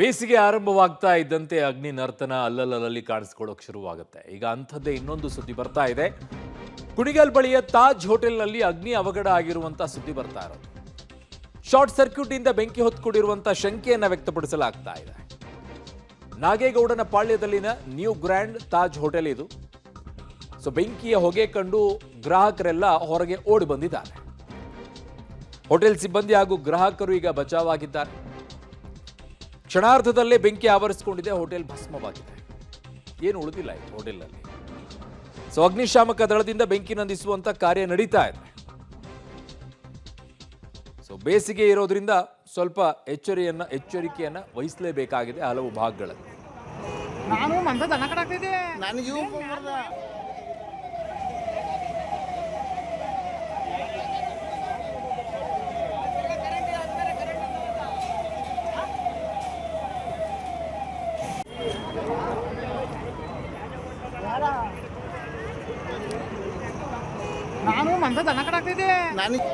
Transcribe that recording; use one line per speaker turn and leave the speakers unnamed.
ಬೇಸಿಗೆ ಆರಂಭವಾಗ್ತಾ ಇದ್ದಂತೆ ಅಗ್ನಿ ನರ್ತನ ಅಲ್ಲಲ್ಲಿ ಕಾಣಿಸ್ಕೊಳ್ಳೋಕೆ ಶುರುವಾಗುತ್ತೆ. ಈಗ ಅಂಥದ್ದೇ ಇನ್ನೊಂದು ಸುದ್ದಿ ಬರ್ತಾ ಇದೆ. ಕುಣಿಗಲ್ ಬಳಿಯ ತಾಜ್ ಹೋಟೆಲ್ನಲ್ಲಿ ಅಗ್ನಿ ಅವಘಡ ಆಗಿರುವಂತ ಸುದ್ದಿ ಬರ್ತಾ ಇರೋದು. ಶಾರ್ಟ್ ಸರ್ಕ್ಯೂಟ್ ಇಂದ ಬೆಂಕಿ ಹೊತ್ಕೊಂಡಿರುವಂತ ಶಂಕೆಯನ್ನ ವ್ಯಕ್ತಪಡಿಸಲಾಗ್ತಾ ಇದೆ. ನಾಗೇಗೌಡನ ಪಾಳ್ಯದಲ್ಲಿನ ನ್ಯೂ ಗ್ರ್ಯಾಂಡ್ ತಾಜ್ ಹೋಟೆಲ್ ಇದು. ಸೊ ಬೆಂಕಿಯ ಹೊಗೆ ಕಂಡು ಗ್ರಾಹಕರೆಲ್ಲ ಹೊರಗೆ ಓಡಿ ಬಂದಿದ್ದಾರೆ. ಹೋಟೆಲ್ ಸಿಬ್ಬಂದಿ ಹಾಗೂ ಗ್ರಾಹಕರು ಈಗ ಬಚಾವಾಗಿದ್ದಾರೆ. ಕ್ಷಣಾರ್ಧದಲ್ಲೇ ಬೆಂಕಿ ಆವರಿಸಿಕೊಂಡಿದೆ. ಹೋಟೆಲ್ ಭಸ್ಮವಾಗಿದೆ. ಏನು ಉಳಿದಿಲ್ಲ ಈ ಹೋಟೆಲ್ನಲ್ಲಿ. ಸೊ ಅಗ್ನಿಶಾಮಕ ದಳದಿಂದ ಬೆಂಕಿ ನಂದಿಸುವಂತ ಕಾರ್ಯ ನಡೀತಾ ಇದೆ. ಸೊ ಬೇಸಿಗೆ ಇರೋದ್ರಿಂದ ಸ್ವಲ್ಪ ಎಚ್ಚರಿಕೆಯನ್ನ ವಹಿಸಲೇಬೇಕಾಗಿದೆ ಹಲವು ಭಾಗಗಳಲ್ಲಿ.
ನಾನು ಮಂದ ದನ ಕಡಾಕ್ತಿದ್ದೆ
ನನಗೆ
ನಾನು ಮಂದ ದನ ಕಡಾಕ್ತಿದ್ದೆ
ನನಗೆ